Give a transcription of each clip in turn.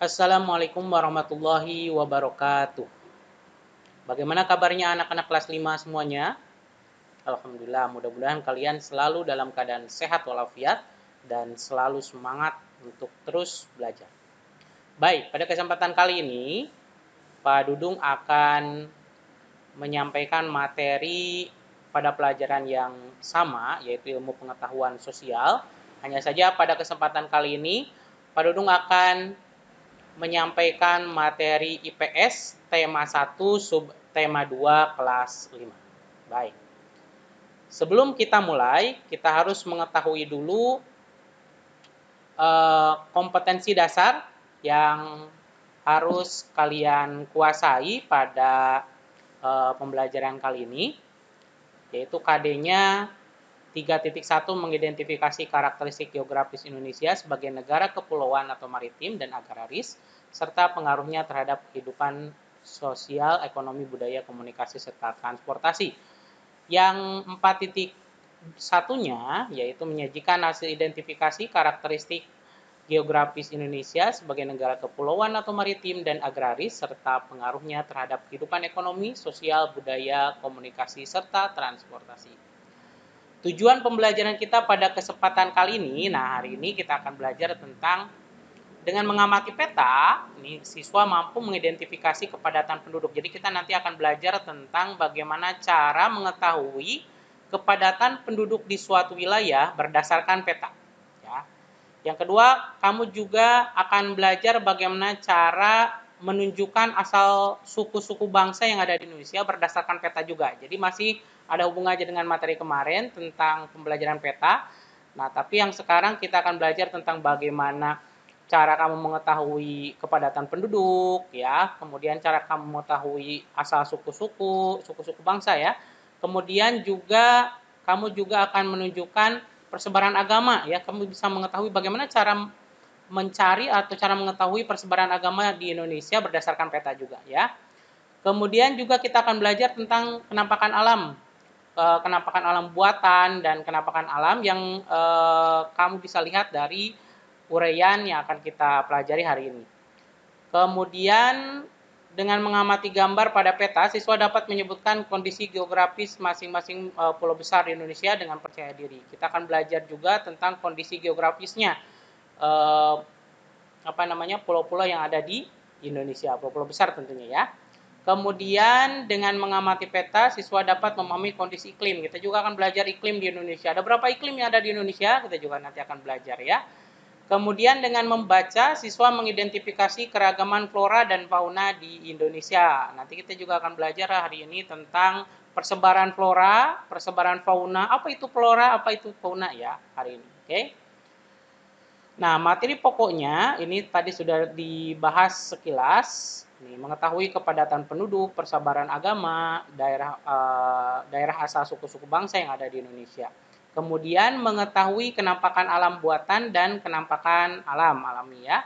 Assalamualaikum warahmatullahi wabarakatuh. Bagaimana kabarnya anak-anak kelas 5 semuanya? Alhamdulillah, mudah-mudahan kalian selalu dalam keadaan sehat walafiat dan selalu semangat untuk terus belajar. Baik, pada kesempatan kali ini Pak Dudung akan menyampaikan materi pada pelajaran yang sama, yaitu ilmu pengetahuan sosial. Hanya saja pada kesempatan kali ini Pak Dudung akan menyampaikan materi IPS tema 1 sub tema 2 kelas 5. Baik. Sebelum kita mulai, kita harus mengetahui dulu kompetensi dasar yang harus kalian kuasai pada pembelajaran kali ini, yaitu KD-nya 3.1 mengidentifikasi karakteristik geografis Indonesia sebagai negara kepulauan atau maritim dan agraris, serta pengaruhnya terhadap kehidupan sosial, ekonomi, budaya, komunikasi, serta transportasi. Yang 4.1-nya yaitu menyajikan hasil identifikasi karakteristik geografis Indonesia sebagai negara kepulauan atau maritim dan agraris, serta pengaruhnya terhadap kehidupan ekonomi, sosial, budaya, komunikasi, serta transportasi. Tujuan pembelajaran kita pada kesempatan kali ini, hari ini kita akan belajar tentang dengan mengamati peta, ini siswa mampu mengidentifikasi kepadatan penduduk. Jadi kita nanti akan belajar tentang bagaimana cara mengetahui kepadatan penduduk di suatu wilayah berdasarkan peta. Ya. Yang kedua, kamu juga akan belajar bagaimana cara menunjukkan asal suku-suku bangsa yang ada di Indonesia berdasarkan peta juga. Jadi masih ada hubungannya dengan materi kemarin tentang pembelajaran peta. Nah, tapi yang sekarang kita akan belajar tentang bagaimana cara kamu mengetahui kepadatan penduduk, ya. Kemudian cara kamu mengetahui asal suku-suku bangsa, ya. Kemudian juga kamu juga akan menunjukkan persebaran agama, ya. Kamu bisa mengetahui bagaimana cara mencari atau cara mengetahui persebaran agama di Indonesia berdasarkan peta juga, ya. Kemudian juga kita akan belajar tentang kenampakan alam buatan dan kenampakan alam yang kamu bisa lihat dari uraian yang akan kita pelajari hari ini. Kemudian dengan mengamati gambar pada peta, siswa dapat menyebutkan kondisi geografis masing-masing pulau besar di Indonesia dengan percaya diri. Kita akan belajar juga tentang kondisi geografisnya pulau-pulau yang ada di Indonesia, pulau-pulau besar tentunya, ya. Kemudian dengan mengamati peta, siswa dapat memahami kondisi iklim. Kita juga akan belajar iklim di Indonesia. Ada berapa iklim yang ada di Indonesia? Kita juga nanti akan belajar, ya. Kemudian dengan membaca, siswa mengidentifikasi keragaman flora dan fauna di Indonesia. Nanti kita juga akan belajar hari ini tentang persebaran flora, persebaran fauna. Apa itu flora, apa itu fauna, ya, hari ini. Oke. Nah, materi pokoknya ini tadi sudah dibahas sekilas. Nih, mengetahui kepadatan penduduk, persebaran agama, daerah asal suku-suku bangsa yang ada di Indonesia. Kemudian mengetahui kenampakan alam buatan dan kenampakan alam alami, ya.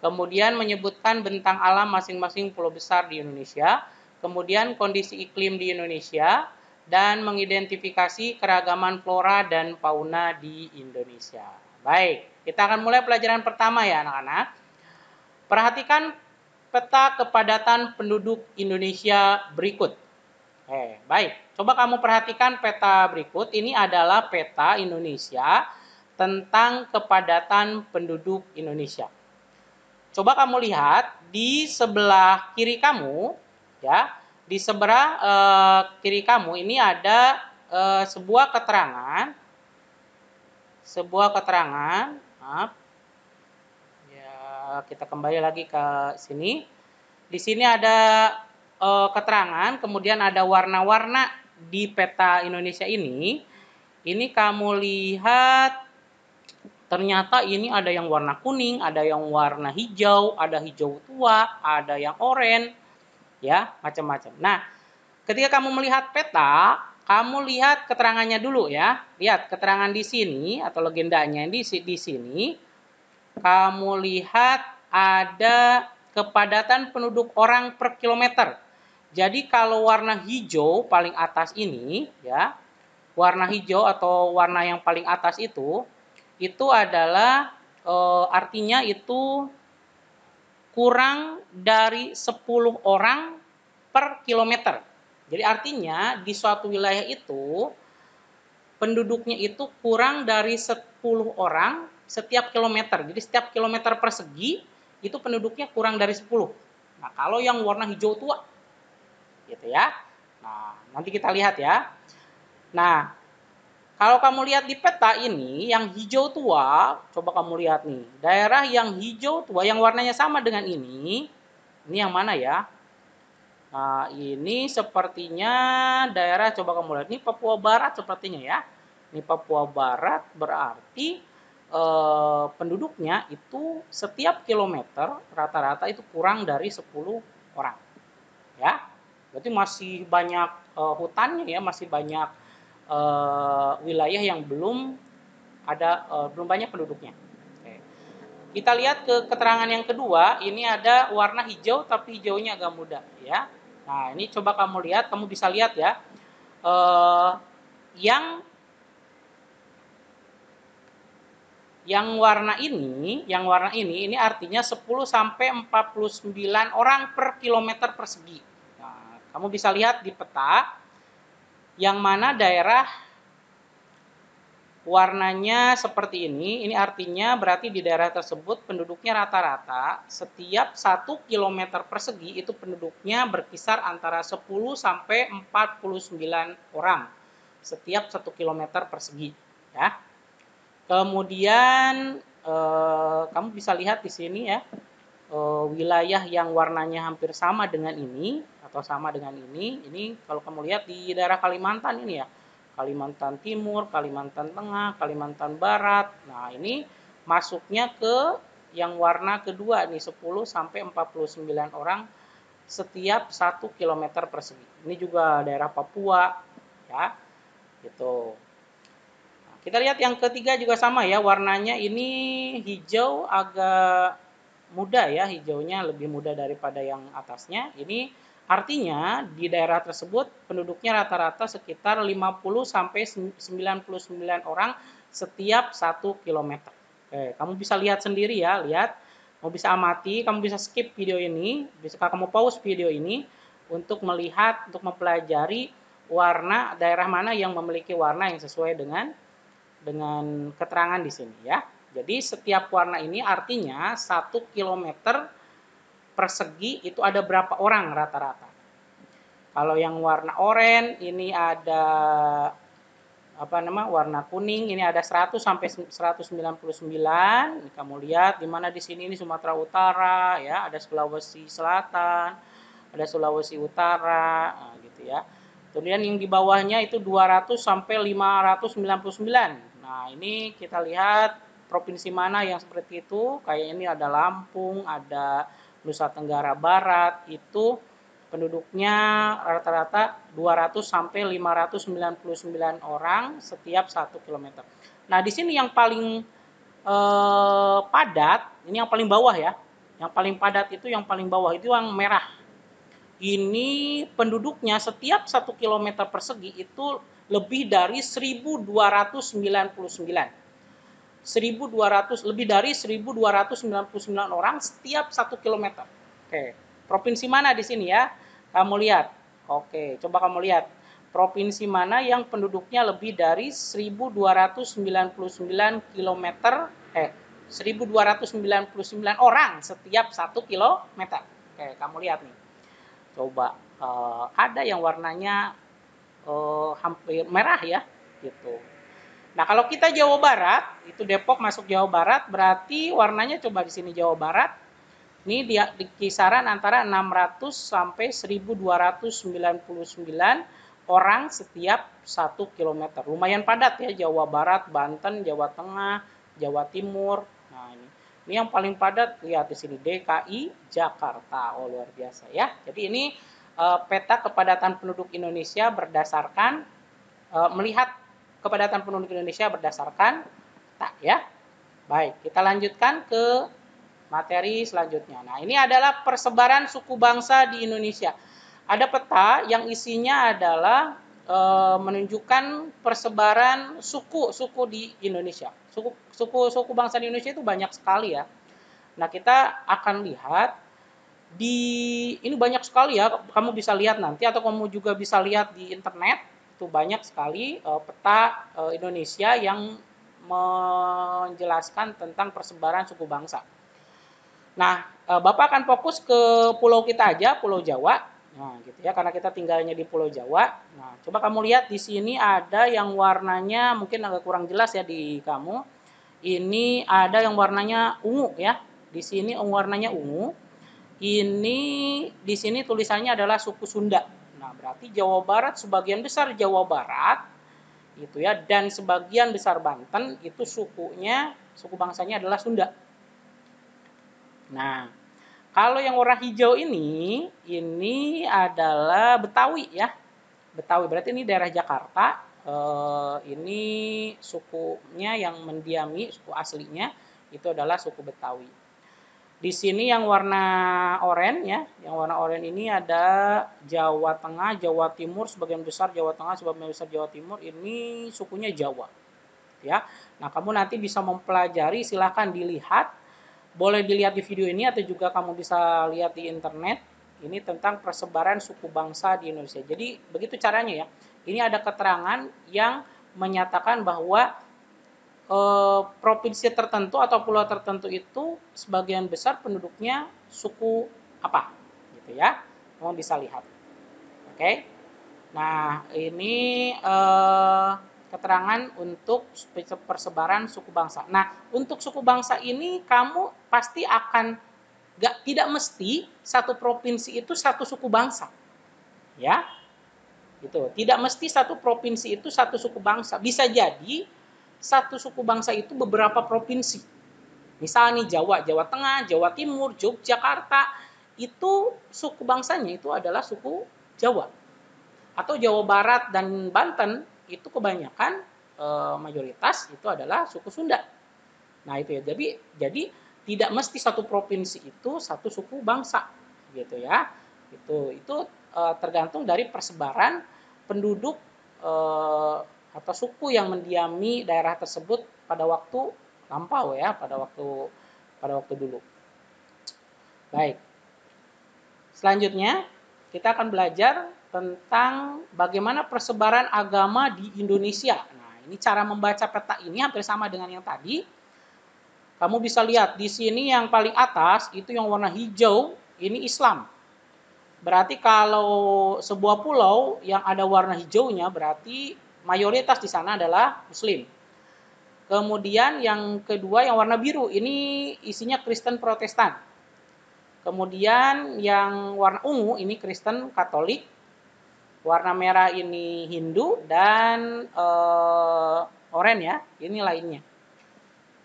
Kemudian menyebutkan bentang alam masing-masing pulau besar di Indonesia. Kemudian kondisi iklim di Indonesia dan mengidentifikasi keragaman flora dan fauna di Indonesia. Baik, kita akan mulai pelajaran pertama, ya anak-anak. Perhatikan peta kepadatan penduduk Indonesia berikut. Baik, coba kamu perhatikan peta berikut. Ini adalah peta Indonesia tentang kepadatan penduduk Indonesia. Coba kamu lihat di sebelah kiri kamu, ya, di sebelah kiri kamu ini ada sebuah keterangan, maaf, ya, kita kembali lagi ke sini. Di sini ada keterangan, kemudian ada warna-warna di peta Indonesia ini. Ini kamu lihat, ternyata ini ada yang warna kuning, ada yang warna hijau, ada hijau tua, ada yang oranye, ya, macam-macam. Nah, ketika kamu melihat peta, kamu lihat keterangannya dulu, ya. Lihat keterangan di sini atau legendanya di sini. Kamu lihat ada kepadatan penduduk orang per kilometer. Jadi kalau warna hijau paling atas ini, ya, warna hijau atau warna yang paling atas itu adalah artinya itu kurang dari 10 orang per kilometer. Jadi artinya di suatu wilayah itu penduduknya itu kurang dari 10 orang setiap kilometer. Jadi setiap kilometer persegi itu penduduknya kurang dari 10. Nah, kalau yang warna hijau tua gitu ya. Nah, nanti kita lihat ya. Nah, kalau kamu lihat di peta ini, yang hijau tua, coba kamu lihat nih. Daerah yang hijau tua, yang warnanya sama dengan ini yang mana ya? Nah, ini sepertinya daerah, coba kamu lihat, ini Papua Barat sepertinya ya. Ini Papua Barat berarti penduduknya itu setiap kilometer rata-rata itu kurang dari 10 orang. Ya, berarti masih banyak hutannya ya, masih banyak wilayah yang belum banyak penduduknya. Oke. Kita lihat ke keterangan yang kedua, ini ada warna hijau tapi hijaunya agak muda ya. Nah, ini coba kamu lihat, kamu bisa lihat ya. Eh, yang warna ini artinya 10 sampai 49 orang per kilometer persegi. Nah, kamu bisa lihat di peta yang mana daerah warnanya seperti ini artinya berarti di daerah tersebut penduduknya rata-rata setiap 1 kilometer persegi itu penduduknya berkisar antara 10 sampai 49 orang setiap 1 kilometer persegi ya. Kemudian kamu bisa lihat di sini ya, wilayah yang warnanya hampir sama dengan ini atau sama dengan ini kalau kamu lihat di daerah Kalimantan ini ya, Kalimantan Timur, Kalimantan Tengah, Kalimantan Barat. Nah, ini masuknya ke yang warna kedua nih 10 sampai 49 orang setiap 1 kilometer persegi. Ini juga daerah Papua ya. Gitu. Nah, kita lihat yang ketiga juga sama ya, warnanya ini hijau agak muda ya, hijaunya lebih muda daripada yang atasnya. Ini artinya di daerah tersebut penduduknya rata-rata sekitar 50 sampai 99 orang setiap 1 kilometer. Oke, kamu bisa lihat sendiri ya, lihat. Kamu bisa amati, kamu bisa skip video ini, bisa kamu pause video ini untuk melihat, untuk mempelajari warna daerah mana yang memiliki warna yang sesuai dengan keterangan di sini ya. Jadi setiap warna ini artinya 1 kilometer persegi itu ada berapa orang rata-rata. Kalau yang warna oranye ini ada warna kuning ini ada 100 sampai 199. Ini kamu lihat di mana di sini ini Sumatera Utara ya, ada Sulawesi Selatan, ada Sulawesi Utara, nah, gitu ya. Kemudian yang di bawahnya itu 200 sampai 599. Nah, ini kita lihat provinsi mana yang seperti itu. Kayak ini ada Lampung, ada Nusa Tenggara Barat, itu penduduknya rata-rata 200 sampai 599 orang setiap 1 kilometer. Nah, di sini yang paling padat, ini yang paling bawah ya. Yang paling padat itu yang paling bawah, itu yang merah. Ini penduduknya setiap 1 kilometer persegi itu lebih dari 1299. 1200 lebih dari 1299 orang setiap 1 kilometer. Oke, provinsi mana di sini ya? Kamu lihat. Oke, coba kamu lihat. Provinsi mana yang penduduknya lebih dari 1299 kilometer 1299 orang setiap 1 kilometer. Oke, kamu lihat nih. Coba ada yang warnanya hampir merah ya, gitu. Nah, kalau kita Jawa Barat, itu Depok masuk Jawa Barat, berarti warnanya coba di sini Jawa Barat. Ini di kisaran antara 600 sampai 1299 orang setiap 1 kilometer. Lumayan padat ya, Jawa Barat, Banten, Jawa Tengah, Jawa Timur. Nah, ini yang paling padat, lihat di sini DKI Jakarta. Oh, luar biasa ya. Jadi ini peta kepadatan penduduk Indonesia berdasarkan melihat kepadatan penduduk Indonesia berdasarkan peta ya. Baik, kita lanjutkan ke materi selanjutnya. Nah, ini adalah persebaran suku bangsa di Indonesia. Ada peta yang isinya adalah menunjukkan persebaran suku di Indonesia. Suku bangsa di Indonesia itu banyak sekali ya. Nah, kita akan lihat Ini banyak sekali ya, kamu bisa lihat nanti atau kamu juga bisa lihat di internet, itu banyak sekali peta Indonesia yang menjelaskan tentang persebaran suku bangsa. Nah, Bapak akan fokus ke pulau kita aja, Pulau Jawa. Nah, gitu ya, karena kita tinggalnya di Pulau Jawa. Nah, coba kamu lihat di sini ada yang warnanya mungkin agak kurang jelas ya di kamu. Ini ada yang warnanya ungu ya. Di sini warnanya ungu. Ini di sini tulisannya adalah suku Sunda. Nah, berarti Jawa Barat, sebagian besar Jawa Barat itu ya, dan sebagian besar Banten itu suku bangsanya adalah Sunda. Nah, kalau yang warna hijau ini adalah Betawi ya. Betawi berarti ini daerah Jakarta. Ini sukunya yang mendiami, suku aslinya itu adalah suku Betawi. Di sini yang warna oranye ya, yang warna oranye ini ada Jawa Tengah, Jawa Timur, sebagian besar Jawa Tengah, sebagian besar Jawa Timur, ini sukunya Jawa. Ya. Nah, kamu nanti bisa mempelajari, silahkan dilihat, boleh dilihat di video ini atau juga kamu bisa lihat di internet, ini tentang persebaran suku bangsa di Indonesia. Jadi, begitu caranya ya. Ini ada keterangan yang menyatakan bahwa provinsi tertentu atau pulau tertentu itu sebagian besar penduduknya suku apa gitu ya, kamu bisa lihat. Oke, nah ini keterangan untuk persebaran suku bangsa. Nah, untuk suku bangsa ini kamu pasti akan tidak mesti satu provinsi itu satu suku bangsa ya, gitu. Tidak mesti satu provinsi itu satu suku bangsa, bisa jadi satu suku bangsa itu beberapa provinsi. Misalnya nih Jawa, Jawa Tengah, Jawa Timur, Yogyakarta, itu suku bangsanya itu adalah suku Jawa. Atau Jawa Barat dan Banten itu kebanyakan mayoritas itu adalah suku Sunda. Nah, itu ya. Jadi tidak mesti satu provinsi itu satu suku bangsa gitu ya. Itu tergantung dari persebaran penduduk atau suku yang mendiami daerah tersebut pada waktu lampau ya, pada waktu dulu. Baik. Selanjutnya kita akan belajar tentang bagaimana persebaran agama di Indonesia. Nah, ini cara membaca peta ini hampir sama dengan yang tadi. Kamu bisa lihat di sini yang paling atas itu yang warna hijau, ini Islam. Berarti kalau sebuah pulau yang ada warna hijaunya berarti mayoritas di sana adalah Muslim. Kemudian yang kedua yang warna biru, ini isinya Kristen Protestan. Kemudian yang warna ungu ini Kristen Katolik. Warna merah ini Hindu dan oranye ya, ini lainnya.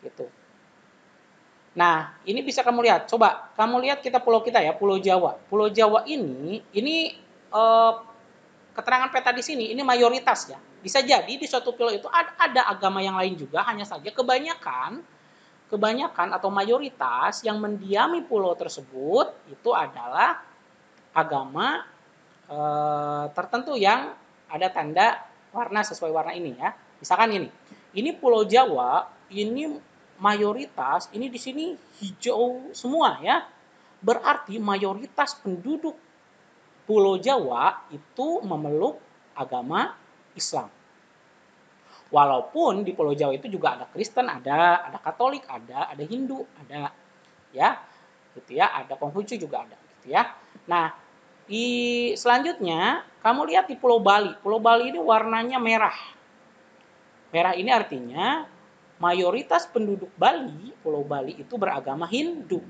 Gitu. Nah, ini bisa kamu lihat. Coba kamu lihat pulau kita ya, Pulau Jawa. Pulau Jawa ini keterangan peta di sini ini mayoritas ya. Bisa jadi di suatu pulau itu ada agama yang lain juga, hanya saja kebanyakan atau mayoritas yang mendiami pulau tersebut itu adalah agama tertentu yang ada tanda warna sesuai warna ini ya. Misalkan ini Pulau Jawa, ini mayoritas ini di sini hijau semua ya. Berarti mayoritas penduduk Pulau Jawa itu memeluk agama Islam. Walaupun di Pulau Jawa itu juga ada Kristen, ada Katolik, ada Hindu, ada ya. Gitu ya, ada Konghucu juga ada gitu ya. Nah, selanjutnya kamu lihat di Pulau Bali. Pulau Bali ini warnanya merah. Merah ini artinya mayoritas penduduk Bali, Pulau Bali itu beragama Hindu.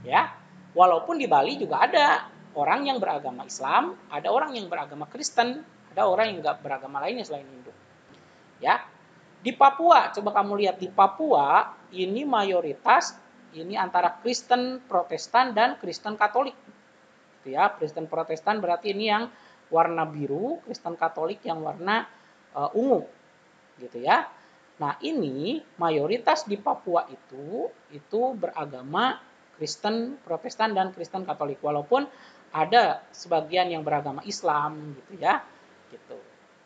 Ya. Walaupun di Bali juga ada orang yang beragama Islam, ada orang yang beragama Kristen, ada orang yang enggak beragama lainnya selain Hindu. Ya. Di Papua, coba kamu lihat di Papua, ini mayoritas ini antara Kristen Protestan dan Kristen Katolik. Ya, Kristen Protestan berarti ini yang warna biru, Kristen Katolik yang warna ungu. Gitu ya. Nah, ini mayoritas di Papua itu beragama Kristen Protestan dan Kristen Katolik, walaupun ada sebagian yang beragama Islam gitu ya.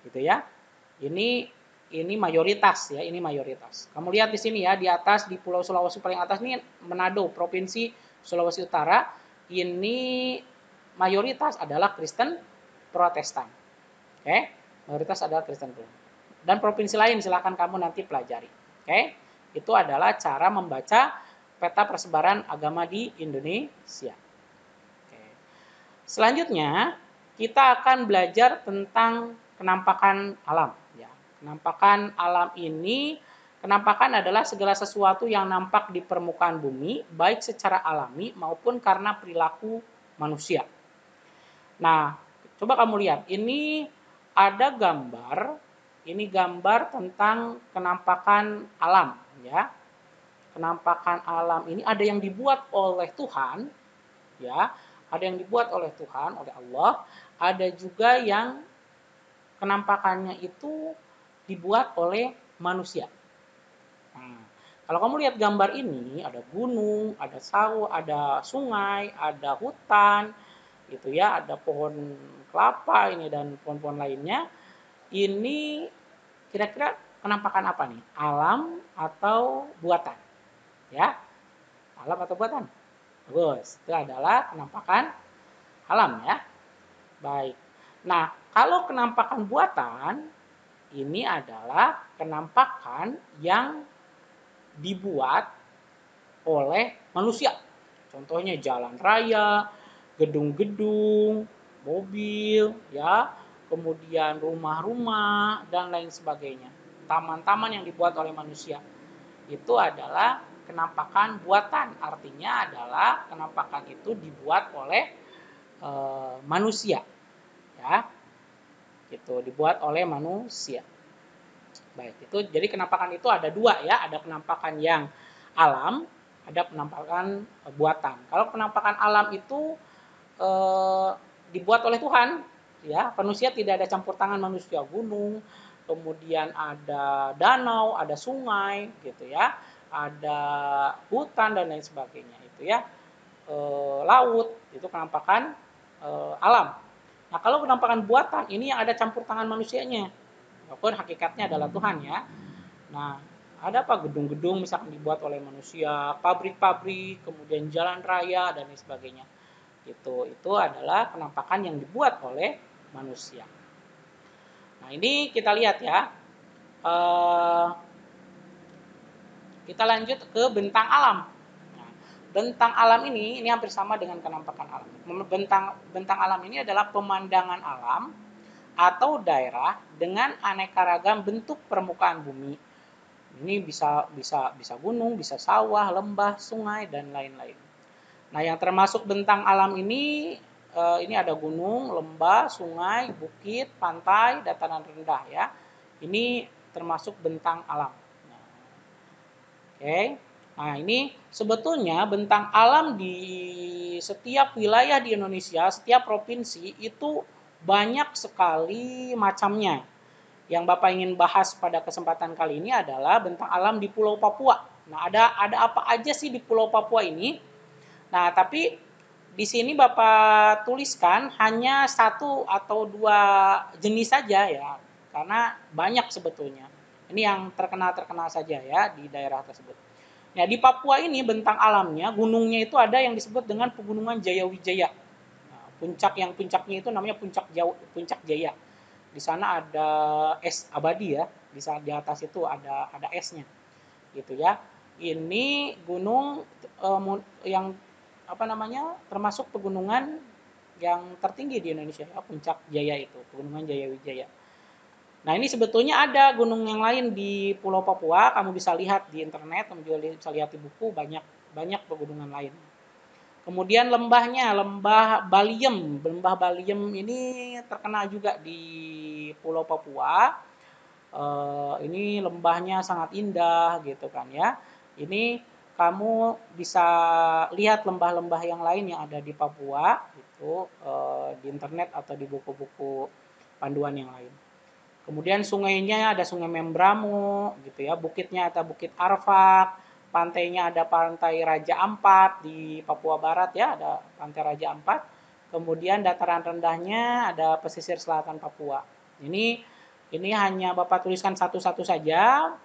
Gitu ya. Ini mayoritas ya, ini mayoritas. Kamu lihat di sini ya, di atas di Pulau Sulawesi paling atas ini Manado, Provinsi Sulawesi Utara. ini mayoritas adalah Kristen Protestan. Oke, mayoritas adalah Kristen Protestan. Dan provinsi lain silahkan kamu nanti pelajari. Oke, itu adalah cara membaca peta persebaran agama di Indonesia. Oke. Selanjutnya kita akan belajar tentang kenampakan alam. Ya, kenampakan alam ini, kenampakan adalah segala sesuatu yang nampak di permukaan bumi, baik secara alami maupun karena perilaku manusia. Nah, coba kamu lihat, ini ada gambar, ini gambar tentang kenampakan alam, ya. Kenampakan alam ini ada yang dibuat oleh Tuhan, ya. Ada yang dibuat oleh Tuhan, oleh Allah, ada juga yang kenampakannya itu dibuat oleh manusia. Nah, kalau kamu lihat gambar ini, ada gunung, ada sawah, ada sungai, ada hutan, gitu ya, ada pohon kelapa ini dan pohon-pohon lainnya. Ini kira-kira penampakan apa nih? Alam atau buatan? Ya, alam atau buatan? Bagus, itu adalah penampakan alam ya. Baik. Nah, kalau penampakan buatan ini adalah penampakan yang dibuat oleh manusia. Contohnya jalan raya, gedung-gedung, mobil, ya, kemudian rumah-rumah dan lain sebagainya. Taman-taman yang dibuat oleh manusia. Itu adalah kenampakan buatan. Artinya adalah kenampakan itu dibuat oleh manusia, ya. Gitu, dibuat oleh manusia. Baik, itu jadi kenampakan itu ada dua ya, ada penampakan yang alam, ada penampakan buatan. Kalau penampakan alam itu dibuat oleh Tuhan, ya, manusia tidak ada campur tangan manusia. Gunung, kemudian ada danau, ada sungai, gitu ya, ada hutan dan lain sebagainya, itu ya, laut, itu penampakan alam. Nah, kalau penampakan buatan ini yang ada campur tangan manusianya, walaupun hakikatnya adalah Tuhan ya. Nah, ada apa gedung-gedung misalkan dibuat oleh manusia, pabrik-pabrik, kemudian jalan raya dan lain sebagainya. Itu adalah penampakan yang dibuat oleh manusia. Nah, ini kita lihat ya. Kita lanjut ke bentang alam. Nah, bentang alam ini hampir sama dengan kenampakan alam. Bentang alam ini adalah pemandangan alam atau daerah dengan aneka ragam bentuk permukaan bumi. Ini bisa gunung, bisa sawah, lembah, sungai dan lain-lain. Nah, yang termasuk bentang alam ini ada gunung, lembah, sungai, bukit, pantai, dataran rendah ya. Ini termasuk bentang alam. Oke. Nah, ini sebetulnya bentang alam di setiap wilayah di Indonesia, setiap provinsi itu banyak sekali macamnya. Yang Bapak ingin bahas pada kesempatan kali ini adalah bentang alam di Pulau Papua. Nah, ada apa aja sih di Pulau Papua ini? Nah, tapi di sini Bapak tuliskan hanya satu atau dua jenis saja ya, karena banyak sebetulnya. Ini yang terkenal saja ya di daerah tersebut. Ya, di Papua ini bentang alamnya, gunungnya itu ada yang disebut dengan Pegunungan Jayawijaya. Nah, puncaknya itu namanya Puncak Jaya. Di sana ada es abadi ya, di atas itu ada esnya, gitu ya. Ini gunung yang apa namanya termasuk pegunungan yang tertinggi di Indonesia ya, Puncak Jaya itu, Pegunungan Jayawijaya. Nah, ini sebetulnya ada gunung yang lain di Pulau Papua, kamu bisa lihat di internet, kamu juga bisa lihat di buku, banyak pegunungan lain. Kemudian lembahnya, Lembah Baliem. Lembah Baliem ini terkenal juga di Pulau Papua. Ini lembahnya sangat indah gitu kan ya. Ini kamu bisa lihat lembah-lembah yang lain yang ada di Papua itu di internet atau di buku-buku panduan yang lain. Kemudian sungainya ada Sungai Membramo gitu ya, bukitnya ada Bukit Arfak, pantainya ada Pantai Raja Ampat di Papua Barat ya, ada Pantai Raja Ampat. Kemudian dataran rendahnya ada pesisir selatan Papua. Ini hanya Bapak tuliskan satu-satu saja.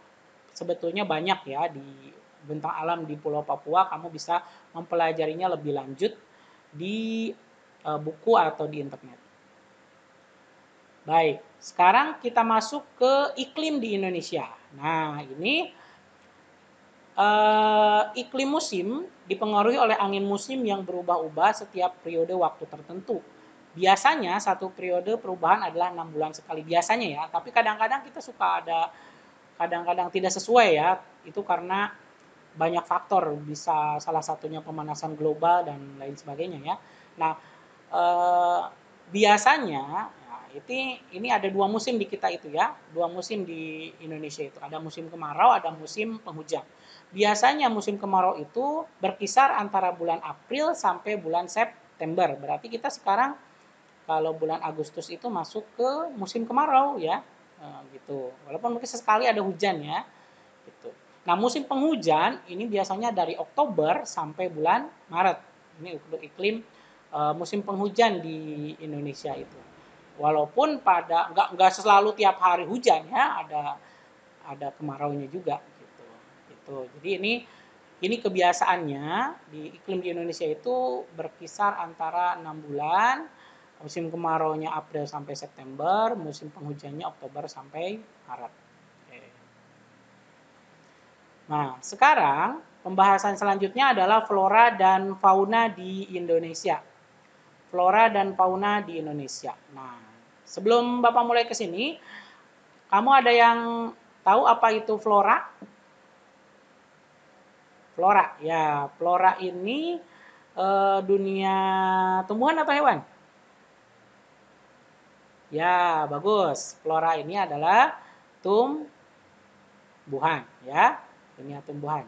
Sebetulnya banyak ya di bentang alam di Pulau Papua, kamu bisa mempelajarinya lebih lanjut di buku atau di internet. Baik, sekarang kita masuk ke iklim di Indonesia. Nah, ini iklim musim dipengaruhi oleh angin musim yang berubah-ubah setiap periode waktu tertentu. Biasanya satu periode perubahan adalah 6 bulan sekali. Biasanya ya, tapi kadang-kadang kita suka ada kadang-kadang tidak sesuai ya. Itu karena banyak faktor, bisa salah satunya pemanasan global dan lain sebagainya ya. Nah, biasanya ya, ini ada 2 musim di kita itu ya, 2 musim di Indonesia itu. Ada musim kemarau, ada musim penghujan. Biasanya musim kemarau itu berkisar antara bulan April sampai bulan September. Berarti kita sekarang kalau bulan Agustus itu masuk ke musim kemarau ya. Gitu. Walaupun mungkin sesekali ada hujan ya. Gitu. Nah, musim penghujan ini biasanya dari Oktober sampai bulan Maret. Ini untuk iklim musim penghujan di Indonesia itu. Walaupun pada nggak selalu tiap hari hujan ya, ada kemaraunya juga gitu. Gitu. Jadi ini kebiasaannya di iklim di Indonesia itu berkisar antara 6 bulan, musim kemaraunya April sampai September, musim penghujannya Oktober sampai Maret. Oke. Nah, sekarang pembahasan selanjutnya adalah flora dan fauna di Indonesia. Flora dan fauna di Indonesia. Nah, sebelum Bapak mulai ke sini, kamu ada yang tahu apa itu flora? Flora, ya, flora ini dunia tumbuhan atau hewan? Ya, bagus. Flora ini adalah tumbuhan, ya, dunia tumbuhan.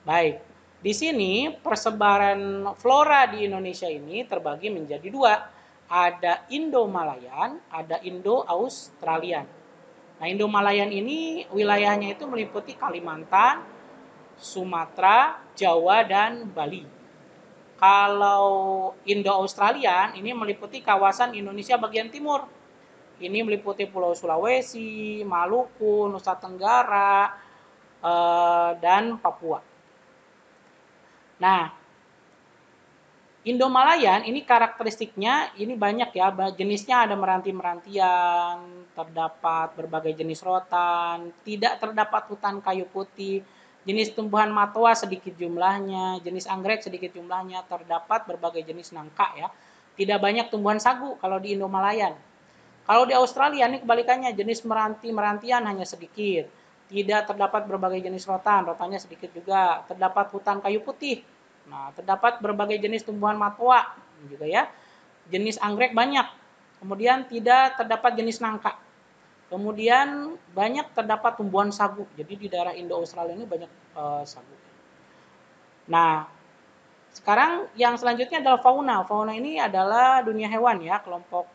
Baik, di sini persebaran flora di Indonesia ini terbagi menjadi dua. Ada Indo-Malayan, ada Indo-Australian. Nah, Indo-Malayan ini wilayahnya itu meliputi Kalimantan, Sumatera, Jawa, dan Bali. Kalau Indo-Australian ini meliputi kawasan Indonesia bagian timur. Ini meliputi Pulau Sulawesi, Maluku, Nusa Tenggara, dan Papua. Nah, Indo-Malayan ini karakteristiknya ini banyak ya, jenisnya ada meranti-merantian, terdapat berbagai jenis rotan, tidak terdapat hutan kayu putih, jenis tumbuhan matoa sedikit jumlahnya, jenis anggrek sedikit jumlahnya, terdapat berbagai jenis nangka ya. Tidak banyak tumbuhan sagu kalau di Indo-Malayan. Kalau di Australia ini kebalikannya, jenis meranti-merantian hanya sedikit. Tidak terdapat berbagai jenis rotan, rotannya sedikit juga. Terdapat hutan kayu putih. Nah, terdapat berbagai jenis tumbuhan matoa juga ya. Jenis anggrek banyak. Kemudian tidak terdapat jenis nangka. Kemudian banyak terdapat tumbuhan sagu. Jadi di daerah Indo-Australia ini banyak sagu. Nah, sekarang yang selanjutnya adalah fauna. Fauna ini adalah dunia hewan ya, kelompok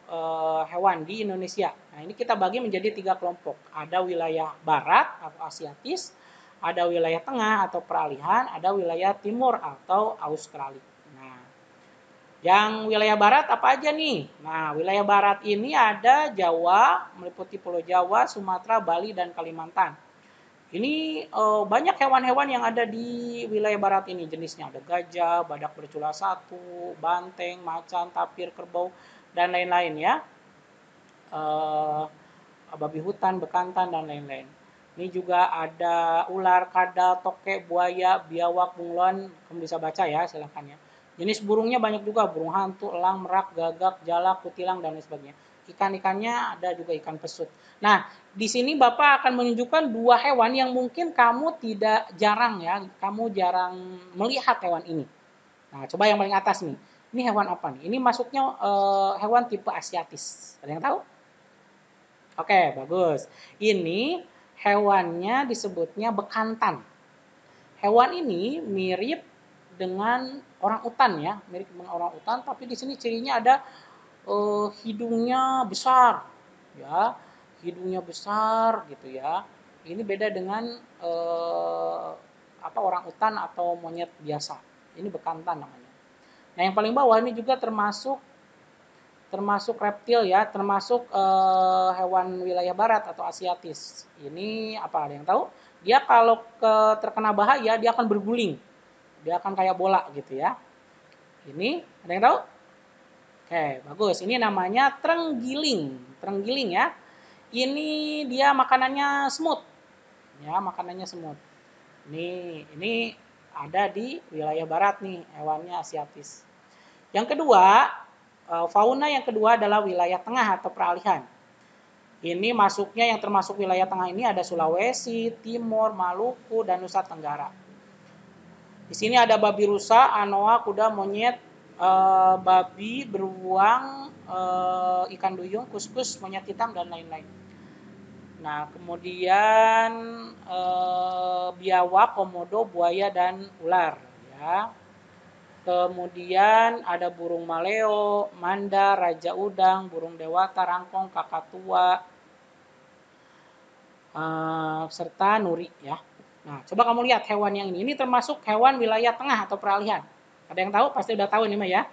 hewan di Indonesia. Nah, ini kita bagi menjadi 3 kelompok. Ada wilayah barat atau Asiatis, ada wilayah tengah atau peralihan, ada wilayah timur atau Australia. Nah, yang wilayah barat apa aja nih? Nah, wilayah barat ini ada Jawa, meliputi Pulau Jawa, Sumatera, Bali, dan Kalimantan. Ini banyak hewan-hewan yang ada di wilayah barat ini jenisnya. Ada gajah, badak bercula satu, banteng, macan, tapir, kerbau, dan lain-lain ya. Babi hutan, bekantan, dan lain-lain. Ini juga ada ular, kadal, tokek, buaya, biawak, bunglon. Kamu bisa baca ya, silahkan ya. Jenis burungnya banyak juga, burung hantu, elang, merak, gagak, jalak, kutilang, dan lain sebagainya. Ikan-ikannya ada juga ikan pesut. Nah, di sini Bapak akan menunjukkan 2 hewan yang mungkin kamu tidak jarang ya, kamu jarang melihat hewan ini. Nah, coba yang paling atas nih. Ini hewan apa nih? Ini masuknya hewan tipe Asiatis. Ada yang tahu? Oke, bagus. Ini hewannya disebutnya bekantan. Hewan ini mirip dengan orang utan ya, mirip dengan orang utan, tapi di sini cirinya ada hidungnya besar, ya, hidungnya besar gitu ya. Ini beda dengan apa orang utan atau monyet biasa. Ini bekantan namanya. Nah, yang paling bawah ini juga termasuk termasuk reptil ya, termasuk hewan wilayah barat atau Asiatis. Ini apa ada yang tahu? Dia kalau terkena bahaya dia akan berguling. Dia akan kayak bola gitu ya. Ini ada yang tahu? Oke, bagus. Ini namanya terenggiling. Terenggiling ya. Ini dia makanannya semut. Ya, makanannya semut. Ini ada di wilayah barat nih, hewannya asiatis. Yang kedua, fauna yang kedua adalah wilayah tengah atau peralihan. Ini masuknya yang termasuk wilayah tengah ini ada Sulawesi, Timor, Maluku, dan Nusa Tenggara. Di sini ada babi rusa, anoa, kuda, monyet, babi, beruang, ikan duyung, kuskus, monyet hitam, dan lain-lain. Nah, kemudian biawak, komodo, buaya, dan ular. Ya. Kemudian ada burung maleo, manda, raja udang, burung dewata, rangkong, kakatua, serta nuri ya. Nah, coba kamu lihat hewan yang ini termasuk hewan wilayah tengah atau peralihan. Ada yang tahu? Pasti udah tahu ini mah ya.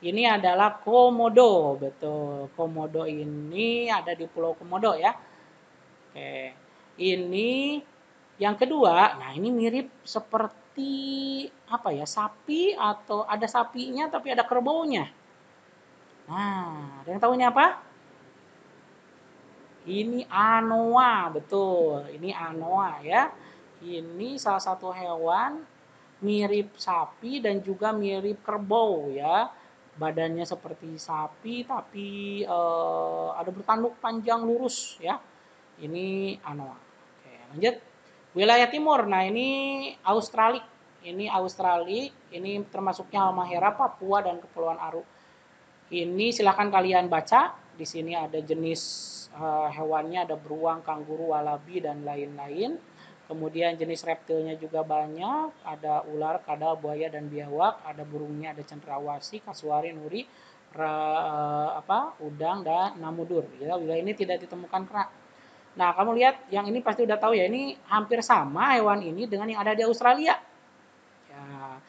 Ini adalah komodo, betul. Komodo ini ada di Pulau Komodo ya. Oke. Ini yang kedua, nah ini mirip seperti apa ya? Sapi atau ada sapinya tapi ada kerbaunya. Nah, ada yang tahu ini apa? Ini anoa, betul. Ini anoa ya. Ini salah satu hewan mirip sapi dan juga mirip kerbau ya. Badannya seperti sapi tapi ada bertanduk panjang lurus ya. Ini anoa. Oke, lanjut. Wilayah timur. Nah, ini Australia. Ini Australia, ini termasuknya Halmahera, Papua dan Kepulauan Aru. Ini silahkan kalian baca. Di sini ada jenis hewannya, ada beruang, kanguru, walabi, dan lain-lain. Kemudian jenis reptilnya juga banyak. Ada ular, kadal, buaya, dan biawak. Ada burungnya, ada cendrawasih, kasuari, nuri, udang, dan namudur. Ya, wilayah ini tidak ditemukan kera. Nah, kamu lihat yang ini pasti udah tahu ya. Ini hampir sama hewan ini dengan yang ada di Australia. Ya,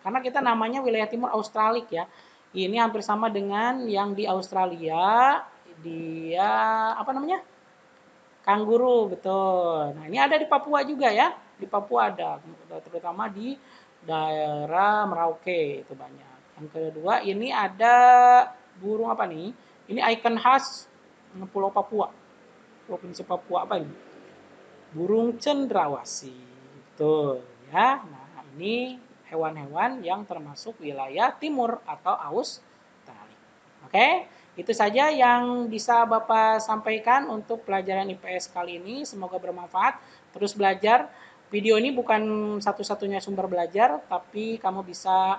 karena kita namanya wilayah timur Australia ya. Ini hampir sama dengan yang di Australia. Dia apa namanya? Kanguru, betul. Nah, ini ada di Papua juga ya. Di Papua ada, terutama di daerah Merauke itu banyak. Yang kedua, ini ada burung apa nih? Ini ikon khas Pulau Papua. Provinsi Papua apa ini? Burung cendrawasih. Betul ya. Nah, ini hewan-hewan yang termasuk wilayah timur atau Australia. Oke, itu saja yang bisa Bapak sampaikan untuk pelajaran IPS kali ini. Semoga bermanfaat. Terus belajar. Video ini bukan satu-satunya sumber belajar, tapi kamu bisa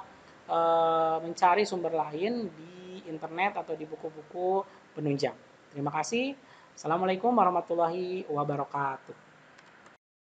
mencari sumber lain di internet atau di buku-buku penunjang. Terima kasih. Assalamualaikum warahmatullahi wabarakatuh.